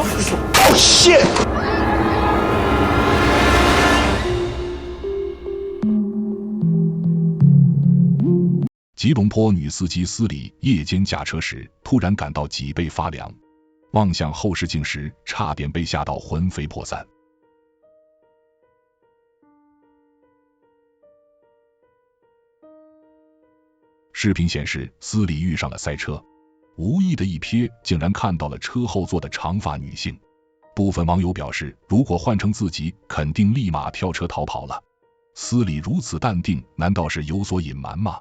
Oh shit! 吉隆坡女司机斯里夜间驾车时，突然感到脊背发凉，望向后视镜时，差点被吓到魂飞魄散。视频显示，斯里遇上了塞车，无意的一瞥，竟然看到了车后座的长发女性。部分网友表示，如果换成自己，肯定立马跳车逃跑了。斯里如此淡定，难道是有所隐瞒吗？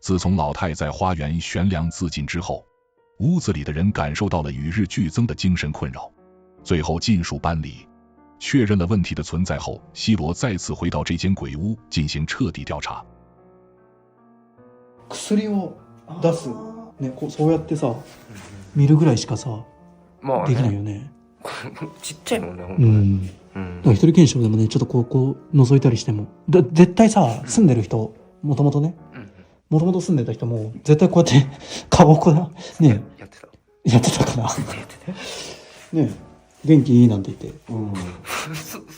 自从老太在花园悬梁自尽之后，屋子里的人感受到了与日俱增的精神困扰。最后尽数搬离，确认了问题的存在后，西罗再次回到这间鬼屋进行彻底调查。薬を出す、ね、そうやってさ見るぐらいしかさ、まあね、できないよね。ちっちゃいもんね、ほんとに。一人検証でもね、ちょっとこう覗いたりしても、絶対さ、住んでる人、もともとね、もともと住んでた人も、絶対こうやって顔をこうね、やってたかな。ね、元気いいなんて言って。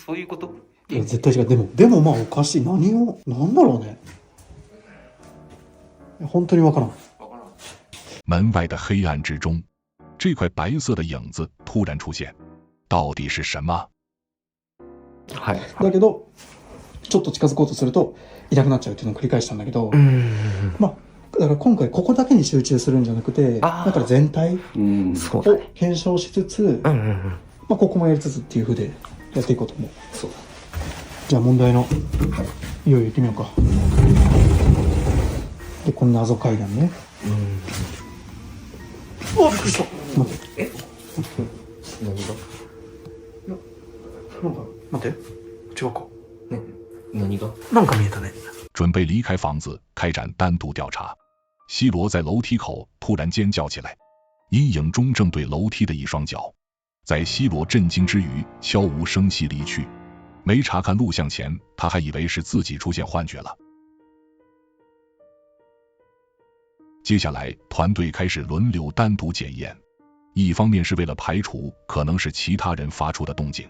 そういうこと？いや絶対違う。でもまあおかしい。なんだろうね。本当にわからん。门外的黑暗之中，这块白色的影子突然出现，到底是什么？はい。だけどちょっと近づこうとするといなくなっちゃうっていうのを繰り返したんだけど、まあだから今回ここだけに集中するんじゃなくて、だから全体を検証しつつ、まあここもやりつつっていう風でやっていこうと思う。そう。じゃあ問題のいよいよ行ってみようか。でこの謎階段ね。うわびっくりした。待って。何が？なんか待って違うか。何が？なんか見えたね。准备离开房子，开展单独调查。西罗在楼梯口突然尖叫起来，阴影中正对楼梯的一双脚。在西罗震惊之余，悄无声息离去。没查看录像前，他还以为是自己出现幻觉了。接下来，团队开始轮流单独检验，一方面是为了排除可能是其他人发出的动静。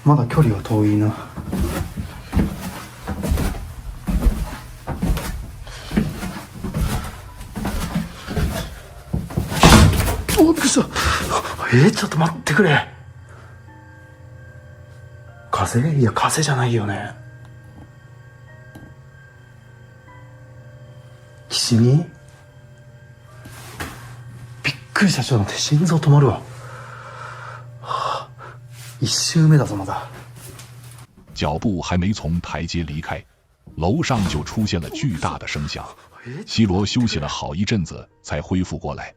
まだ距離は遠いな。おびっくりした。ちょっと待ってくれ。風？いや風じゃないよね。きしみ？びっくりした。ちょっと待って、心臓止まるわ。一周目だぞまだ。脚步还没从台阶离开，楼上就出现了巨大的声响。西罗休息了好一阵子才恢复过来。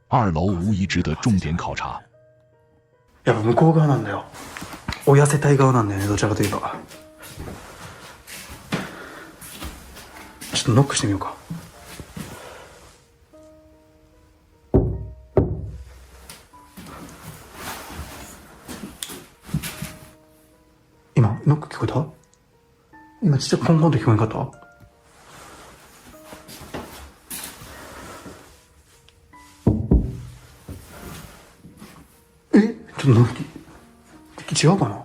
二楼无疑值得重点考察。やっぱ向こう側なんだよ。親世帯側なんだよね、どちらかといえば。ちょっとノックしてみようか。今ノック聞こえた？今ちっちゃくコンコンと聞こえなかった？ちょっとノック違うかな？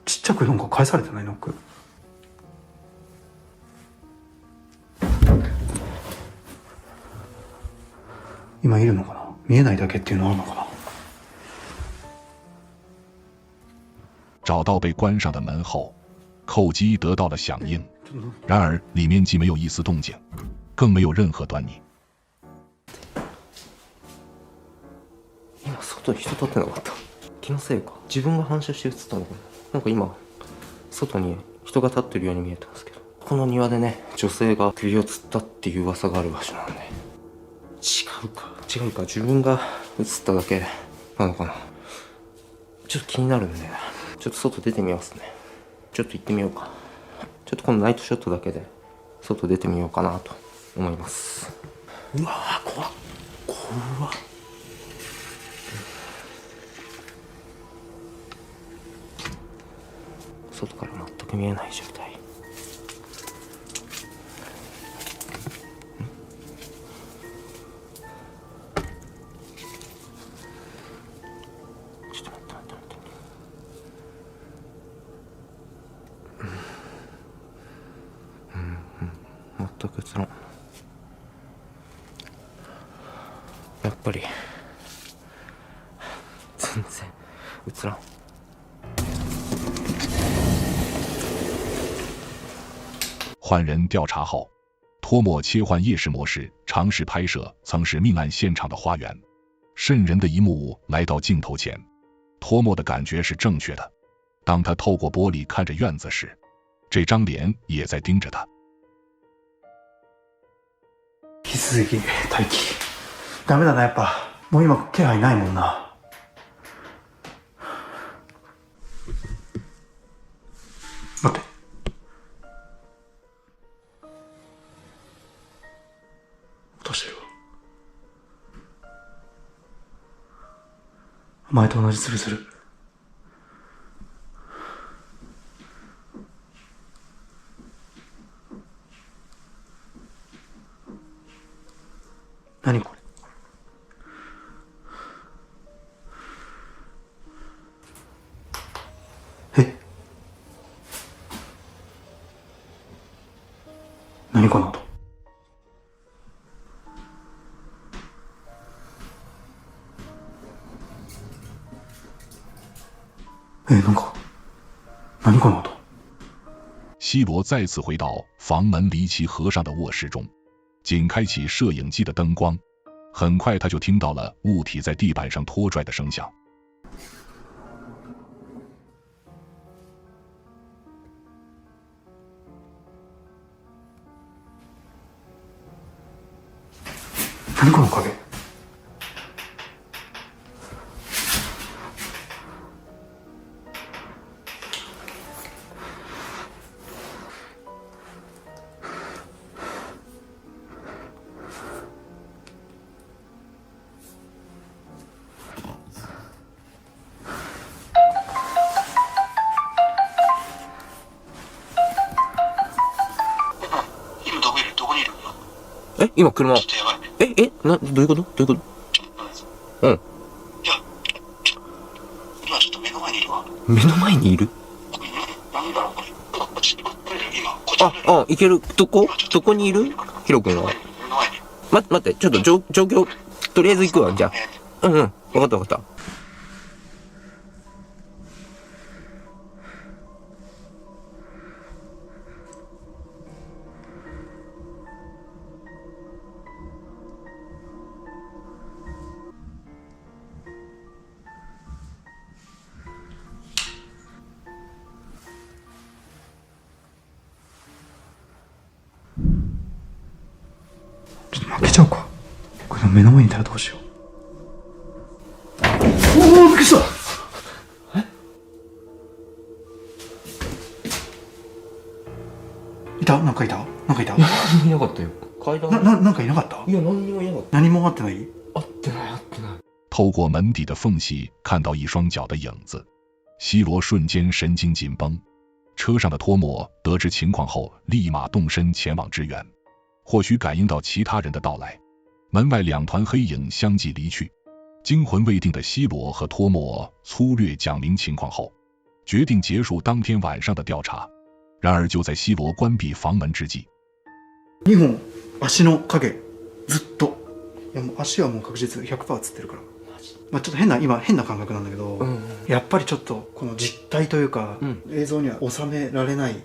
ちっちゃくなんか返されてないノック。今いるのかな？見えないだけっていうのあるのかな？找到被关上的门后，扣机得到了响应，然而里面既没有一丝动静，更没有任何端倪。今外に人立ってなかった？気のせいか。自分が反射して映ったのかな。なんか今外に人が立ってるように見えたんですけど、この庭でね、女性が首を吊ったっていう噂がある場所なんで。違うか、自分が映っただけなのかな。ちょっと気になるんで、ちょっと外出てみますね。ちょっと行ってみようか。ちょっとこのナイトショットだけで外出てみようかなと思います。うわー、怖っ。外から全く見えない状態。全く映らん。やっぱり全然映らん。换人调查后，托莫切换夜视模式，尝试拍摄曾是命案现场的花园。瘆人的一幕来到镜头前，托莫的感觉是正确的。当他透过玻璃看着院子时，这张脸也在盯着他。引き続き待機。ダメだな、やっぱ。もう今気配ないもんな。待って。落としてるわ。前と同じツルツル。何これ。え、何この音。なんか何この音。西罗再次回到房门离奇合上的卧室中，仅开启摄影机的灯光，很快他就听到了物体在地板上拖拽的声响。何この影。今車。どういうこと？どういうこと？うん。いや、今ちょっと目の前にいるわ。目の前にいる？なんだろうこれ。今こっち。いける。どこにいる？ヒロ君は。待って、ちょっと状況、とりあえず行くわ、じゃあ。わかった。負けちゃうか。これ目の前にいたらどうしよう。おお、びっくりした。なんかいた。いなかったよ。階段。なんかいなかった？いや、何にもいなかった。何も会ってない？会ってない。透过门底的缝隙看到一双脚的影子，西罗瞬间神经紧绷。车上的托莫得知情况后，立马动身前往支援。或许感应到其他人的到来，门外两团黑影相继离去。惊魂未定的西罗和托莫粗略讲明情况后，决定结束当天晚上的调查。然而就在西罗关闭房门之际，2本足の影ずっと。いやもう足はもう確実 100% 映ってるから。まあちょっと変な感覚なんだけど、やっぱりちょっとこの実体というか、映像には収められない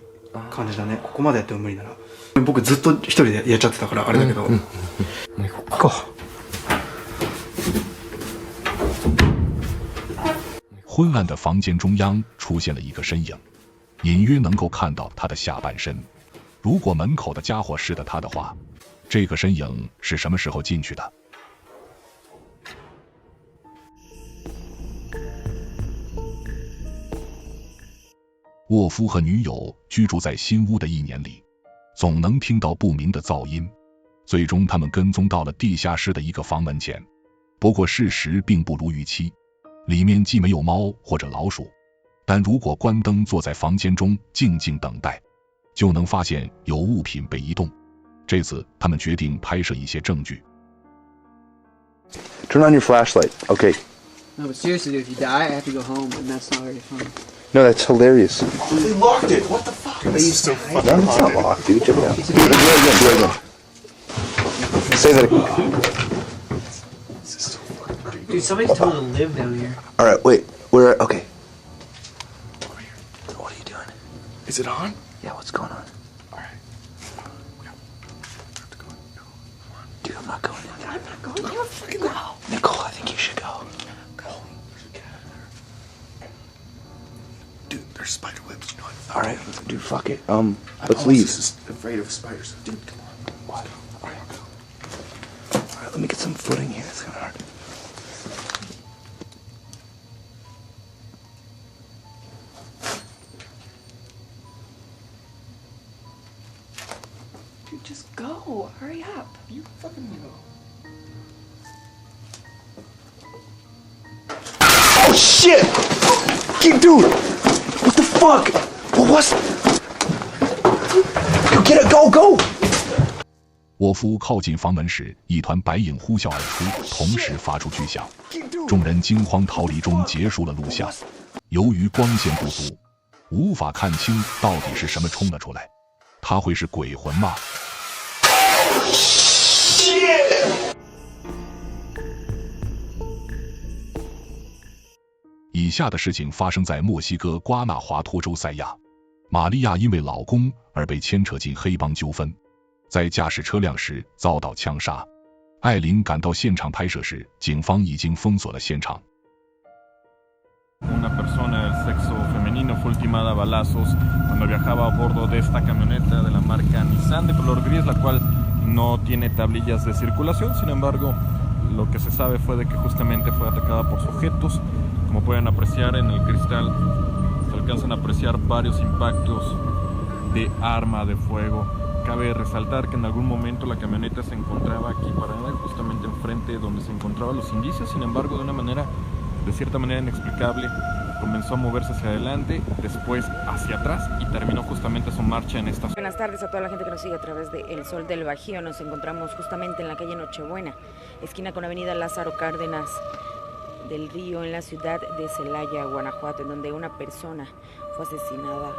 感じだね。ここまでやっても無理なら。僕ずっと一人でやっちゃってたからあれだけど。もう行こうか。昏暗的房间中央出现了一个身影，隐约能够看到他的下半身。如果门口的家伙是他的话，这个身影是什么时候进去的？沃夫和女友居住在新屋的1年里，总能听到不明的噪音。最终他们跟踪到了地下室的一个房门前，不过事实并不如预期，里面既没有猫或者老鼠，但如果关灯坐在房间中静静等待，就能发现有物品被移动。这次他们决定拍摄一些证据。 Turn on your flashlight. Okay. No, but seriously, dude, if you die, I have to go home, and that's not very fun. No, that's hilarious. They locked it. What the fuck? It's so fucking hot. It's not locked, dude. Check it out. Do it again. Say that again. This is so fucking creepy. Dude, somebody's told to live down here. Alright, wait. We're okay. Over here. What are you doing? Is it on? Yeah, what's going on? Alright. Dude, I'm not going in there. I'm not going. You fucking go. Nicole, I think you should go. Dude, there's spider webs. You know what? Alright, dude, fuck it. Let's leave. Just afraid of spiders. Dude, come on. What? Alright, let me get some footing here. It's gonna hurt. Dude, just go. Hurry up. You fucking know. Oh shit! Dude! What the fuck? What was? Go get it! Go go! 沃夫靠近房门时，一团白影呼啸而出，同时发出巨响。众人惊慌逃离中结束了录像。由于光线不足，无法看清到底是什么冲了出来。他会是鬼魂吗？以下的事情发生在墨西哥瓜纳华托州塞亚。玛利亚因为老公而被牵扯进黑帮纠纷，在驾驶车辆时遭到枪杀。艾琳赶到现场拍摄时，警方已经封锁了现场。Una persona del sexo femenino fue ultimada a balazos cuando viajaba a bordo de esta camioneta de la marca Nissan de color gris, la cual no tiene tablillas de circulación. Sin embargo, lo que se sabe fue de que justamente fue atacada por sujetos. Como pueden apreciar en el cristal, se alcanzan a apreciar varios impactos de arma de fuego. Cabe resaltar que en algún momento la camioneta se encontraba aquí parada, justamente enfrente de donde se encontraban los indicios. Sin embargo, de cierta manera inexplicable, comenzó a moverse hacia adelante, después hacia atrás y terminó justamente su marcha en esta zona. Buenas tardes a toda la gente que nos sigue a través de El Sol del Bajío. Nos encontramos justamente en la calle Nochebuena, esquina con avenida Lázaro Cárdenas del Río, en la ciudad de Celaya, Guanajuato, en donde una persona fue asesinada.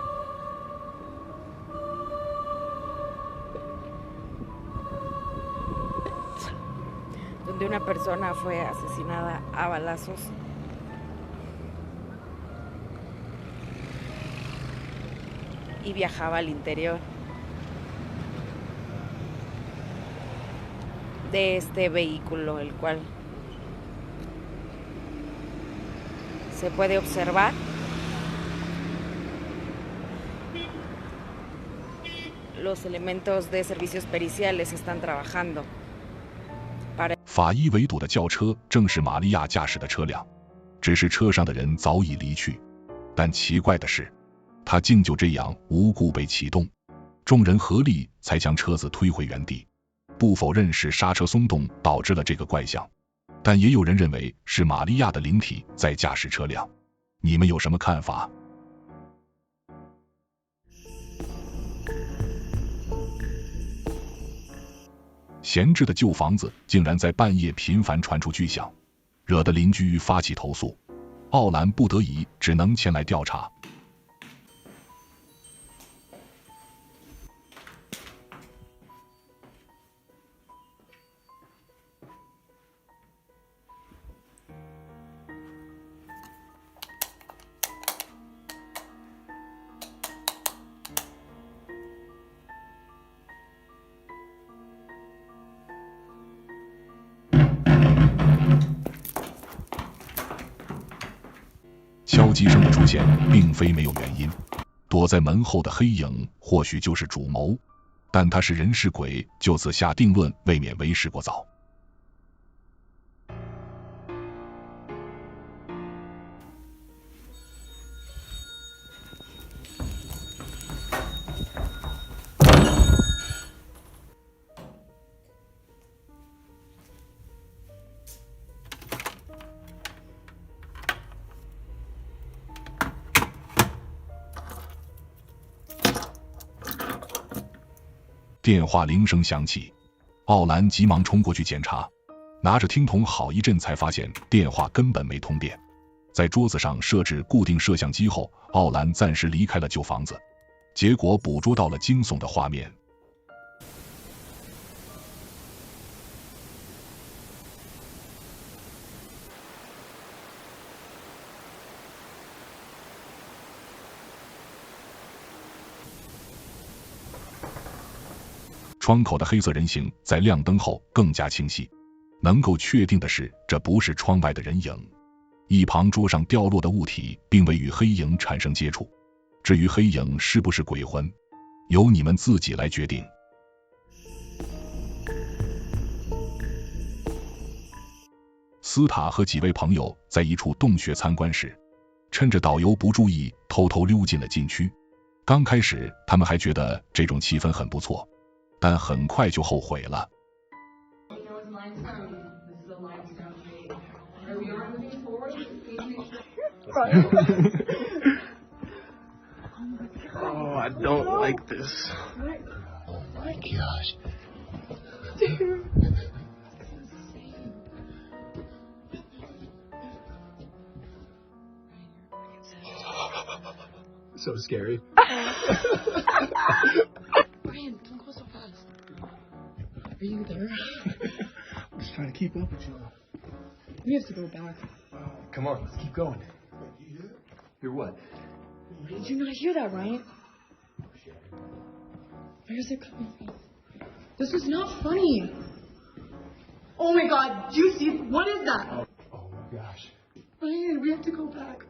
Donde una persona fue asesinada a balazos. Y viajaba al interior de este vehículo, el cual se puede observar los elementos de servicios periciales están trabajando para。法医围堵的轿车正是玛利亚驾驶的车辆，只是车上的人早已离去。但奇怪的是，他竟就这样无故被启动，众人合力才将车子推回原地。不否认是刹车松动导致了这个怪象，但也有人认为是玛利亚的灵体在驾驶车辆。你们有什么看法？闲置的旧房子竟然在半夜频繁传出巨响，惹得邻居发起投诉。奥兰不得已只能前来调查。敲击声的出现并非没有原因，躲在门后的黑影或许就是主谋，但他是人是鬼，就此下定论未免为时过早。电话铃声响起，奥兰急忙冲过去检查，拿着听筒好一阵才发现电话根本没通电。在桌子上设置固定摄像机后，奥兰暂时离开了旧房子。结果捕捉到了惊悚的画面。窗口的黑色人形在亮灯后更加清晰，能够确定的是，这不是窗外的人影。一旁桌上掉落的物体并未与黑影产生接触，至于黑影是不是鬼魂，由你们自己来决定。斯塔和几位朋友在一处洞穴参观时，趁着导游不注意，偷偷溜进了禁区。刚开始他们还觉得这种气氛很不错，但很快就后悔了。Oh, I don't like this. Oh my gosh. Dude. So scary. Brian, don't go so fast. Are you there? I'm just trying to keep up with you. We have to go back. Come on, let's keep going. Hear what? Did you not hear that, Ryan? Where's it coming from? This is not funny. Oh my god, do you see? What is that? Oh my gosh. Ryan, we have to go back.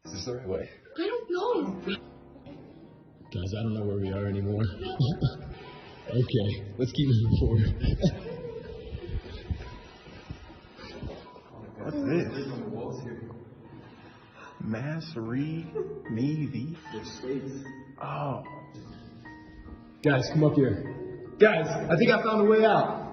Is this the right way? I don't know. Guys, I don't know where we are anymore. Okay, let's keep moving forward. What's this? Mass re me v. Oh. Guys, come up here. Guys, I think I found a way out.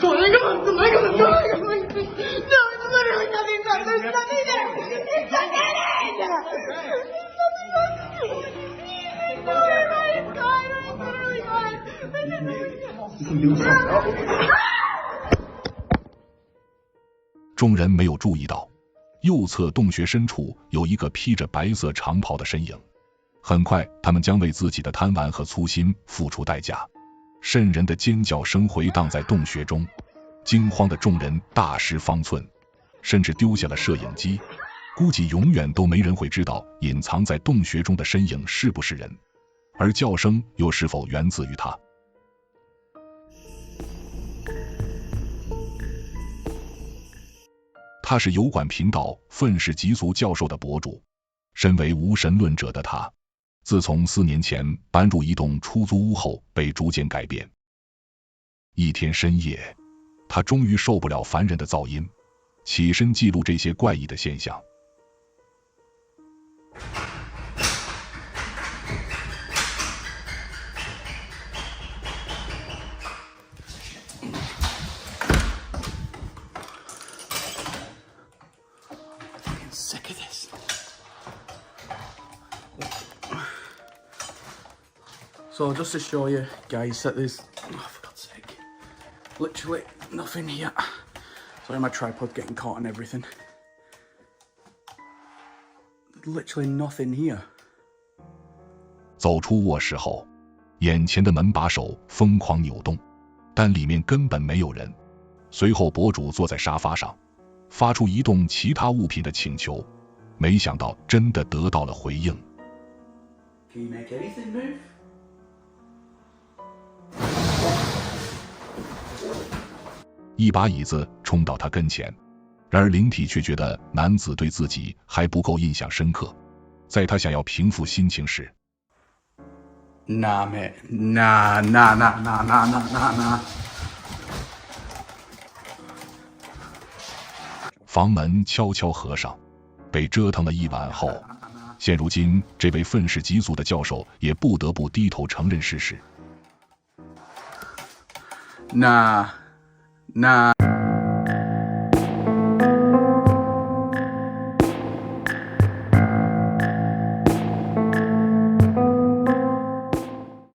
Oh my god, oh my god, oh my god. No, it's literally nothing there. There's nothing there. It's nothing there. No, it's gone. It's literally gone. You can do something. 众人没有注意到，右侧洞穴深处有一个披着白色长袍的身影。很快，他们将为自己的贪玩和粗心付出代价。瘆人的尖叫声回荡在洞穴中，惊慌的众人大失方寸，甚至丢下了摄影机。估计永远都没人会知道隐藏在洞穴中的身影是不是人，而叫声又是否源自于他。他是油管频道愤世嫉俗教授的博主，身为无神论者的他，自从4年前搬入一栋出租屋后被逐渐改变。一天深夜，他终于受不了烦人的噪音，起身记录这些怪异的现象。Sick of this. So just to show you guys that there's, oh, for God's sake, literally nothing here. Sorry, my tripod getting caught and everything. Literally nothing here. 走出卧室后，眼前的门把手疯狂扭动，但里面根本没有人。随后博主坐在沙发上，发出移动其他物品的请求，没想到真的得到了回应。Can you make anything move? 一把椅子冲到他跟前，然而灵体却觉得男子对自己还不够印象深刻。在他想要平复心情时， Nah, mate. Nah. 房门悄悄合上。被折腾了一晚后，现如今这位愤世嫉俗的教授也不得不低头承认事实。Nah.